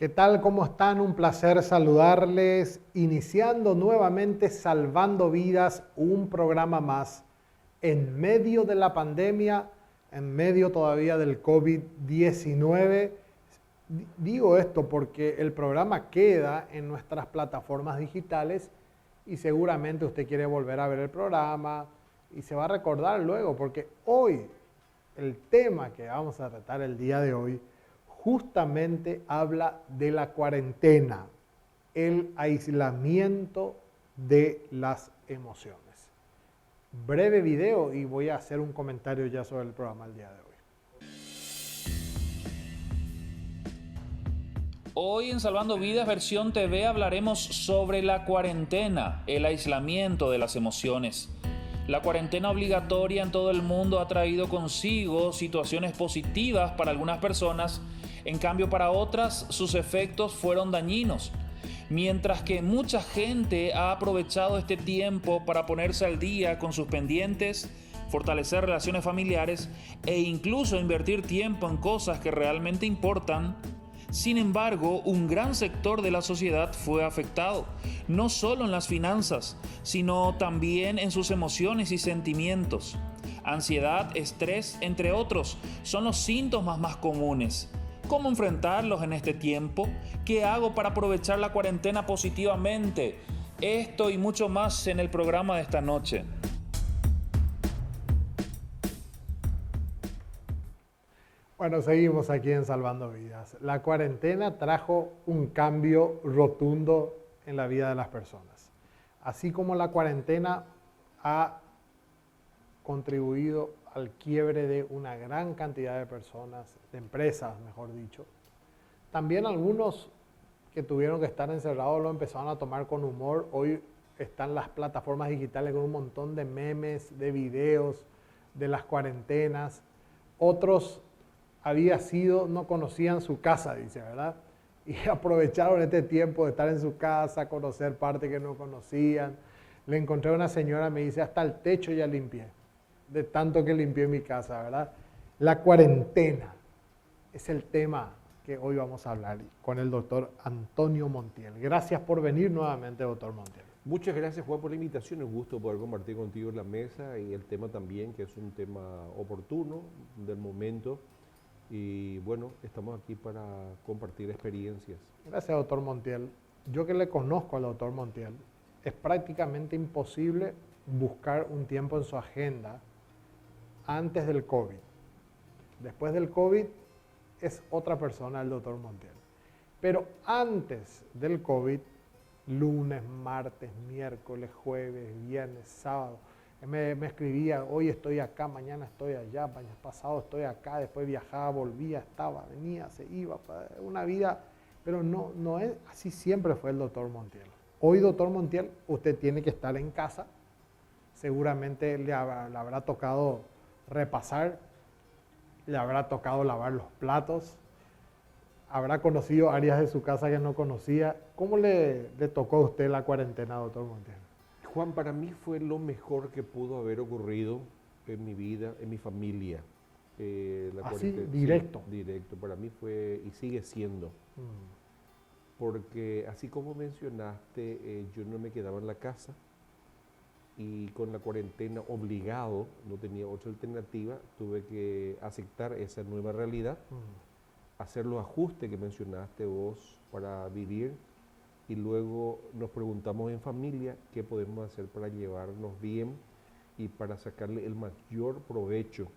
¿Qué tal? ¿Cómo están? Un placer saludarles. Iniciando nuevamente Salvando Vidas, un programa más en medio de la pandemia, en medio todavía del COVID-19. Digo esto porque el programa queda en nuestras plataformas digitales y seguramente usted quiere volver a ver el programa y se va a recordar luego, porque hoy el tema que vamos a tratar el día de hoy justamente habla de la cuarentena, el aislamiento de las emociones. Breve video y voy a hacer un comentario ya sobre el programa el día de hoy. Hoy en Salvando Vidas versión TV hablaremos sobre la cuarentena, el aislamiento de las emociones. La cuarentena obligatoria en todo el mundo ha traído consigo situaciones positivas para algunas personas, en cambio para otras sus efectos fueron dañinos. Mientras que mucha gente ha aprovechado este tiempo para ponerse al día con sus pendientes, fortalecer relaciones familiares e incluso invertir tiempo en cosas que realmente importan. Sin embargo, un gran sector de la sociedad fue afectado, no solo en las finanzas, sino también en sus emociones y sentimientos. Ansiedad, estrés, entre otros, son los síntomas más comunes. ¿Cómo enfrentarlos en este tiempo? ¿Qué hago para aprovechar la cuarentena positivamente? Esto y mucho más en el programa de esta noche. Bueno, seguimos aquí en Salvando Vidas. La cuarentena trajo un cambio rotundo en la vida de las personas. Así como la cuarentena ha contribuido al quiebre de una gran cantidad de personas, de empresas, mejor dicho, también algunos que tuvieron que estar encerrados lo empezaron a tomar con humor. Hoy están las plataformas digitales con un montón de memes, de videos, de las cuarentenas. Otros no conocían su casa, dice, ¿verdad? Y aprovecharon este tiempo de estar en su casa, conocer partes que no conocían. Le encontré a una señora, me dice, hasta el techo ya limpié, de tanto que limpié mi casa, ¿verdad? La cuarentena es el tema que hoy vamos a hablar con el doctor Antonio Montiel. Gracias por venir nuevamente, doctor Montiel. Muchas gracias, Juan, por la invitación. Es un gusto poder compartir contigo en la mesa y el tema también, que es un tema oportuno del momento. Y bueno, estamos aquí para compartir experiencias. Gracias, doctor Montiel. Yo que le conozco al doctor Montiel, es prácticamente imposible buscar un tiempo en su agenda antes del COVID. Después del COVID es otra persona el doctor Montiel. Pero antes del COVID, lunes, martes, miércoles, jueves, viernes, sábado, me escribía, hoy estoy acá, mañana estoy allá, mañana pasado estoy acá, después viajaba, volvía, estaba, venía, se iba, una vida, pero no es así, siempre fue el doctor Montiel. Hoy, doctor Montiel, usted tiene que estar en casa, seguramente le habrá tocado repasar, le habrá tocado lavar los platos, habrá conocido áreas de su casa que no conocía. ¿Cómo le tocó a usted la cuarentena, doctor Montiel? Juan, para mí fue lo mejor que pudo haber ocurrido en mi vida, en mi familia. Así, directo. Sí, directo. Para mí fue y sigue siendo. Porque así como mencionaste, yo no me quedaba en la casa y con la cuarentena obligado, no tenía otra alternativa, tuve que aceptar esa nueva realidad, hacer los ajustes que mencionaste vos para vivir. Y luego nos preguntamos en familia qué podemos hacer para llevarnos bien y para sacarle el mayor provecho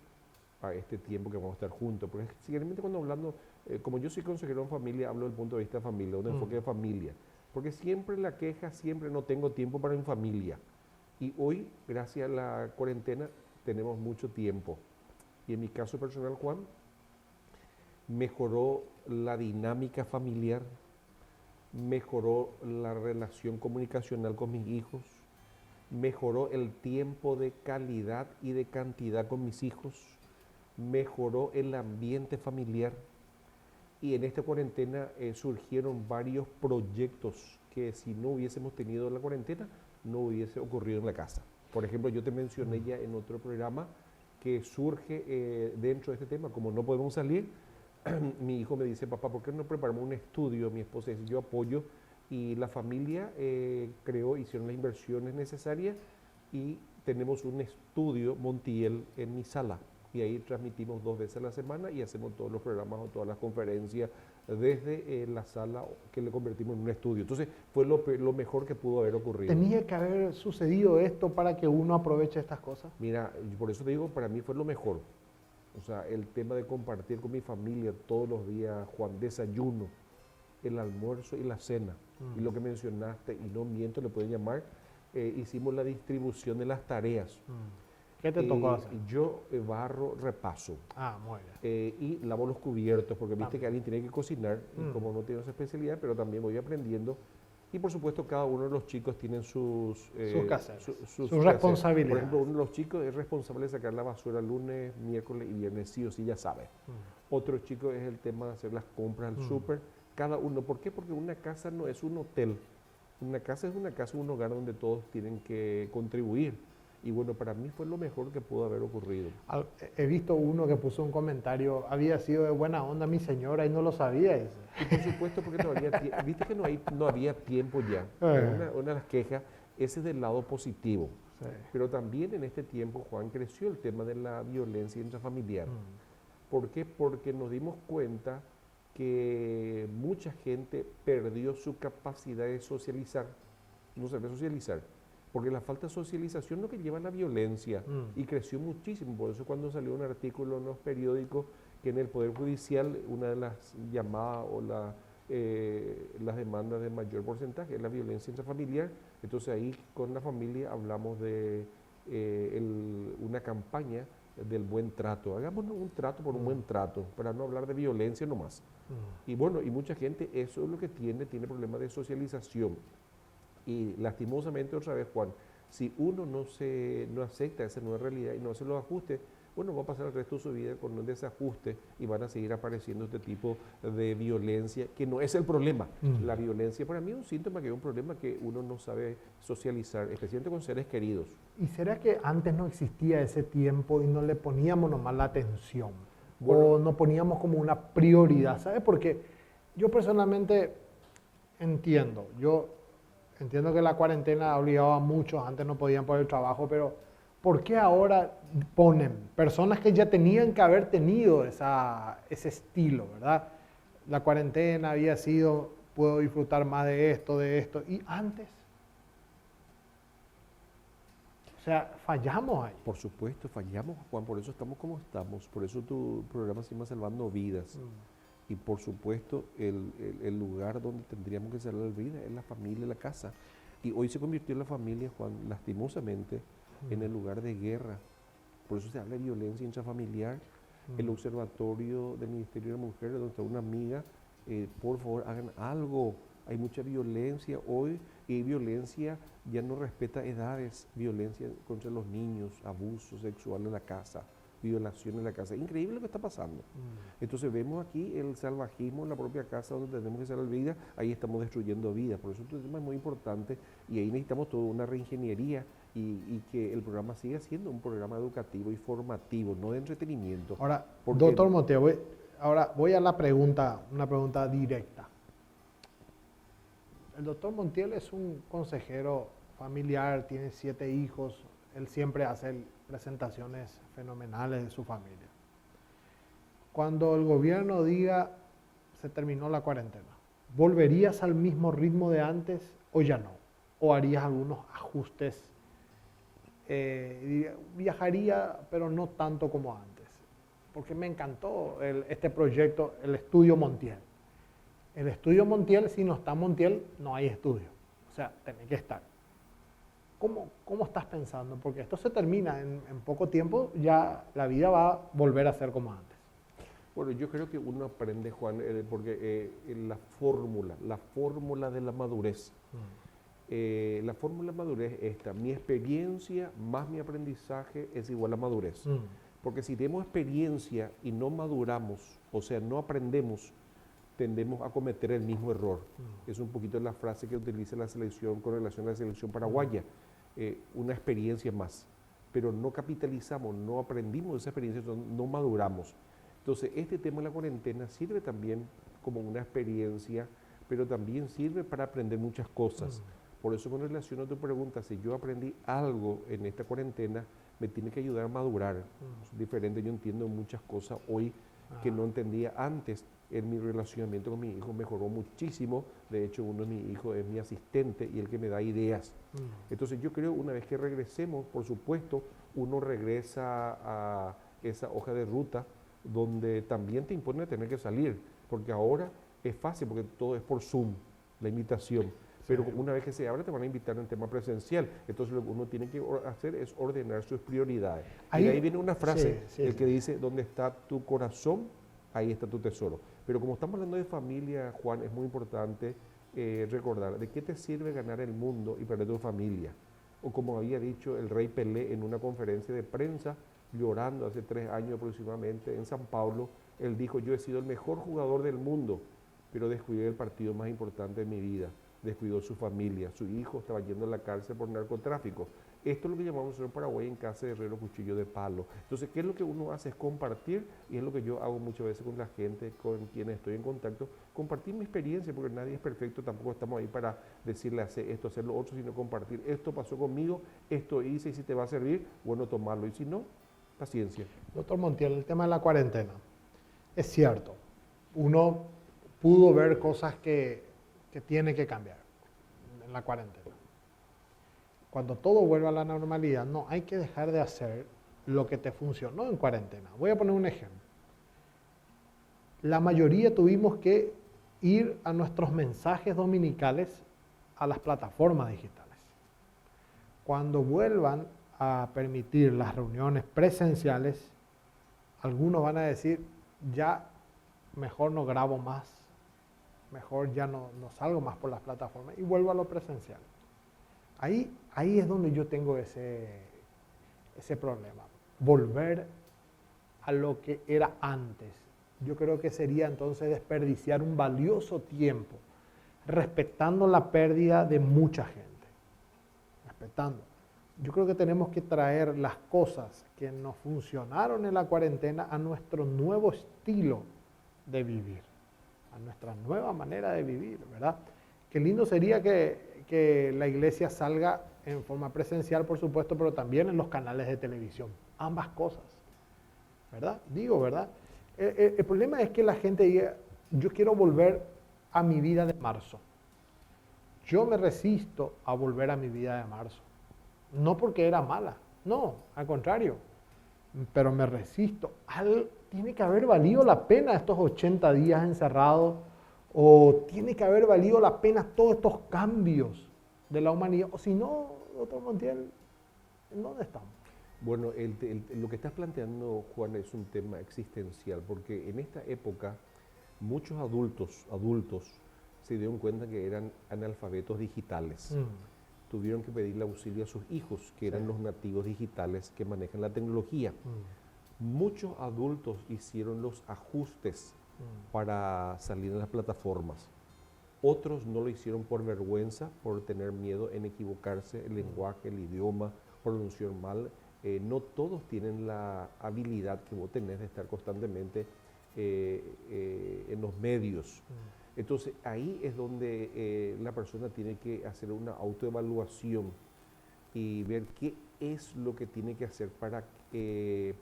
a este tiempo que vamos a estar juntos. Porque siguiente cuando hablando, como yo soy consejero en familia, hablo del punto de vista de familia, un enfoque de familia. Porque siempre la queja, siempre no tengo tiempo para mi familia. Y hoy, gracias a la cuarentena, tenemos mucho tiempo. Y en mi caso personal, Juan, mejoró la dinámica familiar, mejoró la relación comunicacional con mis hijos, mejoró el tiempo de calidad y de cantidad con mis hijos, mejoró el ambiente familiar y en esta cuarentena surgieron varios proyectos que si no hubiésemos tenido la cuarentena no hubiese ocurrido en la casa. Por ejemplo, yo te mencioné ya en otro programa que surge dentro de este tema, como no podemos salir, mi hijo me dice, papá, ¿por qué no preparamos un estudio? Mi esposa dice, yo apoyo. Y la familia hicieron las inversiones necesarias y tenemos un estudio Montiel en mi sala. Y ahí transmitimos 2 veces a la semana y hacemos todos los programas o todas las conferencias desde la sala que le convertimos en un estudio. Entonces fue lo mejor que pudo haber ocurrido. ¿Tenía que haber sucedido esto para que uno aproveche estas cosas? Mira, por eso te digo, para mí fue lo mejor. O sea, el tema de compartir con mi familia todos los días, Juan, desayuno, el almuerzo y la cena. Y lo que mencionaste, y no miento, le pueden llamar, hicimos la distribución de las tareas. ¿Qué te tocó hacer? Yo barro, repaso. Muy bien. Y lavo los cubiertos, porque viste que alguien tiene que cocinar, y como no tengo esa especialidad, pero también voy aprendiendo. Y por supuesto, cada uno de los chicos tienen sus sus responsabilidades. Por ejemplo, uno de los chicos es responsable de sacar la basura lunes, miércoles y viernes, sí o sí, ya sabe. Otro chico es el tema de hacer las compras al súper. Cada uno, ¿por qué? Porque una casa no es un hotel. Una casa es una casa, un hogar donde todos tienen que contribuir. Y bueno, para mí fue lo mejor que pudo haber ocurrido. He visto uno que puso un comentario, había sido de buena onda mi señora y no lo sabía ese. Y por supuesto, porque no había viste que no había tiempo ya. Una de las quejas, ese es del lado positivo. Sí. Pero también en este tiempo, Juan, creció el tema de la violencia intrafamiliar. ¿Por qué? Porque nos dimos cuenta que mucha gente perdió su capacidad de socializar, no sabe socializar. Porque la falta de socialización es lo que lleva a la violencia y creció muchísimo. Por eso cuando salió un artículo en los periódicos que en el Poder Judicial una de las llamadas o las demandas de mayor porcentaje es la violencia intrafamiliar. Entonces ahí con la familia hablamos de una campaña del buen trato. Hagámonos un trato por un buen trato, para no hablar de violencia nomás. Y bueno, y mucha gente eso es lo que tiene problemas de socialización. Y lastimosamente otra vez, Juan, si uno no acepta esa nueva realidad y no hace los ajustes, bueno, va a pasar el resto de su vida con un desajuste y van a seguir apareciendo este tipo de violencia, que no es el problema. La violencia para mí es un síntoma que es un problema que uno no sabe socializar, especialmente con seres queridos. ¿Y será que antes no existía ese tiempo y no le poníamos nomás la atención? Bueno, o no poníamos como una prioridad, ¿sabes? Porque yo personalmente entiendo que la cuarentena ha obligado a muchos, antes no podían por el trabajo, pero ¿por qué ahora ponen personas que ya tenían que haber tenido ese estilo, ¿verdad? La cuarentena había sido, puedo disfrutar más de esto, y antes. O sea, fallamos ahí. Por supuesto, fallamos, Juan, por eso estamos como estamos, por eso tu programa se llama Salvando Vidas. Y por supuesto, el lugar donde tendríamos que salvar vidas es la familia, la casa. Y hoy se convirtió en la familia, Juan, lastimosamente, en el lugar de guerra. Por eso se habla de violencia intrafamiliar. El observatorio del Ministerio de Mujeres, donde está una amiga, por favor, hagan algo. Hay mucha violencia hoy y violencia ya no respeta edades, violencia contra los niños, abuso sexual en la casa, violación en la casa. Increíble lo que está pasando. Entonces vemos aquí el salvajismo en la propia casa donde tenemos que salvar vidas, ahí estamos destruyendo vidas. Por eso este tema es muy importante y ahí necesitamos toda una reingeniería y que el programa siga siendo un programa educativo y formativo, no de entretenimiento. Ahora, doctor Montiel, voy a una pregunta directa. El doctor Montiel es un consejero familiar, tiene 7 hijos, él siempre hace presentaciones fenomenales de su familia. Cuando el gobierno diga se terminó la cuarentena, ¿volverías al mismo ritmo de antes o ya no? ¿O harías algunos ajustes? Viajaría, pero no tanto como antes. Porque me encantó este proyecto, el Estudio Montiel. El Estudio Montiel, si no está Montiel, no hay estudio. O sea, tiene que estar. ¿Cómo estás pensando? Porque esto se termina en poco tiempo, ya la vida va a volver a ser como antes. Bueno, yo creo que uno aprende, Juan, porque la fórmula de la madurez. La fórmula de madurez es esta: mi experiencia más mi aprendizaje es igual a madurez. Porque si tenemos experiencia y no maduramos, o sea, no aprendemos, tendemos a cometer el mismo error. Es un poquito la frase que utiliza la selección con relación a la selección paraguaya. Una experiencia más, pero no capitalizamos, no aprendimos de esa experiencia, no maduramos. Entonces, este tema de la cuarentena sirve también como una experiencia, pero también sirve para aprender muchas cosas. Por eso, con relación a tu pregunta, si yo aprendí algo en esta cuarentena, me tiene que ayudar a madurar. Es diferente, yo entiendo muchas cosas hoy que no entendía antes. En mi relacionamiento con mi hijo mejoró muchísimo. De hecho, uno de mis hijos es mi asistente y el que me da ideas. Entonces, yo creo una vez que regresemos, por supuesto, uno regresa a esa hoja de ruta donde también te impone tener que salir, porque ahora es fácil, porque todo es por Zoom, la invitación. Pero una vez que se abre te van a invitar en tema presencial. Entonces lo que uno tiene que hacer es ordenar sus prioridades. Y de ahí viene una frase, que dice, donde está tu corazón, ahí está tu tesoro. Pero como estamos hablando de familia, Juan, es muy importante recordar de qué te sirve ganar el mundo y perder tu familia. O como había dicho el rey Pelé en una conferencia de prensa, llorando hace 3 años aproximadamente en San Pablo, él dijo, yo he sido el mejor jugador del mundo, pero descuidé el partido más importante de mi vida. Descuidó su familia, su hijo estaba yendo a la cárcel por narcotráfico. Esto es lo que llamamos nosotros en Paraguay en casa de herrero cuchillo de palo. Entonces, ¿qué es lo que uno hace? Es compartir, y es lo que yo hago muchas veces con la gente con quienes estoy en contacto, compartir mi experiencia, porque nadie es perfecto, tampoco estamos ahí para decirle hacer esto, hacer lo otro, sino compartir, esto pasó conmigo, esto hice, y si te va a servir, bueno, tomarlo, y si no, paciencia. Doctor Montiel, el tema de la cuarentena, es cierto, uno pudo ver cosas que tiene que cambiar en la cuarentena. Cuando todo vuelva a la normalidad, no hay que dejar de hacer lo que te funcionó en cuarentena. Voy a poner un ejemplo. La mayoría tuvimos que ir a nuestros mensajes dominicales a las plataformas digitales. Cuando vuelvan a permitir las reuniones presenciales, algunos van a decir, ya mejor no grabo más, mejor ya no salgo más por las plataformas y vuelvo a lo presencial. Ahí es donde yo tengo ese problema. Volver a lo que era antes. Yo creo que sería entonces desperdiciar un valioso tiempo, respetando la pérdida de mucha gente. Respetando. Yo creo que tenemos que traer las cosas que nos funcionaron en la cuarentena a nuestro nuevo estilo de vivir, a nuestra nueva manera de vivir, ¿verdad? Qué lindo sería que la iglesia salga en forma presencial, por supuesto, pero también en los canales de televisión. Ambas cosas, ¿verdad? Digo, ¿verdad? El problema es que la gente diga, yo quiero volver a mi vida de marzo. Yo me resisto a volver a mi vida de marzo. No porque era mala, no, al contrario. Pero me resisto. Tiene que haber valido la pena estos 80 días encerrados, o tiene que haber valido la pena todos estos cambios de la humanidad. O si no, doctor Montiel, ¿en dónde estamos? Bueno, lo que estás planteando, Juan, es un tema existencial, porque en esta época muchos adultos se dieron cuenta que eran analfabetos digitales. Tuvieron que pedirle auxilio a sus hijos, que eran los nativos digitales que manejan la tecnología. Muchos adultos hicieron los ajustes para salir en las plataformas. Otros no lo hicieron por vergüenza, por tener miedo en equivocarse, el lenguaje, el idioma, pronunciar mal. No todos tienen la habilidad que vos tenés de estar constantemente en los medios. Entonces ahí es donde la persona tiene que hacer una autoevaluación y ver qué es lo que tiene que hacer para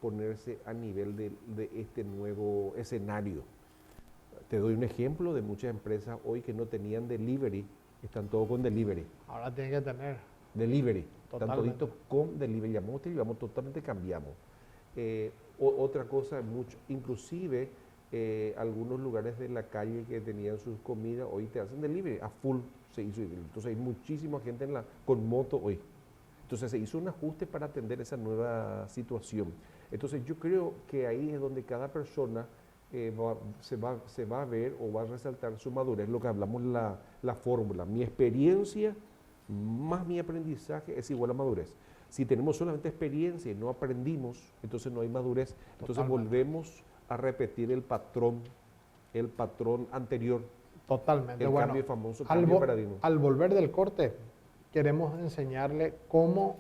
ponerse a nivel de este nuevo escenario. Te doy un ejemplo de muchas empresas hoy que no tenían delivery, están todos con delivery. Ahora tienen que tener. Delivery, están Totalmente. toditos con delivery. Llamamos totalmente cambiamos. Otra cosa, inclusive algunos lugares de la calle que tenían sus comidas, hoy te hacen delivery, a full se hizo. Entonces hay muchísima gente con moto hoy. Entonces se hizo un ajuste para atender esa nueva situación. Entonces yo creo que ahí es donde cada persona se va a ver o va a resaltar su madurez, lo que hablamos la fórmula. Mi experiencia más mi aprendizaje es igual a madurez. Si tenemos solamente experiencia y no aprendimos, entonces no hay madurez. Entonces Totalmente. volvemos a repetir el patrón anterior. Totalmente. El Bueno, cambio famoso, cambio de paradigma. al volver del corte, queremos enseñarle cómo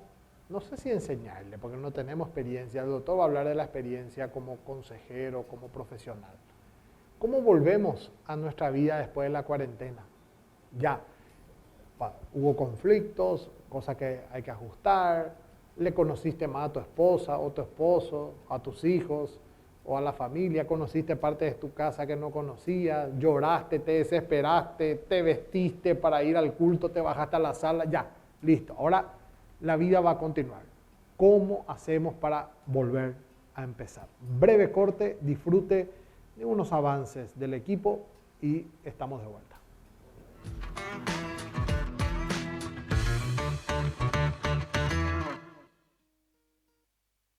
no sé si enseñarle, porque no tenemos experiencia, el doctor va a hablar de la experiencia como consejero, como profesional. ¿Cómo volvemos a nuestra vida después de la cuarentena? Ya, hubo conflictos, cosas que hay que ajustar, le conociste más a tu esposa o tu esposo, a tus hijos o a la familia, conociste parte de tu casa que no conocías, lloraste, te desesperaste, te vestiste para ir al culto, te bajaste a la sala, ya, listo. Ahora la vida va a continuar. ¿Cómo hacemos para volver a empezar? Breve corte, disfrute de unos avances del equipo y estamos de vuelta.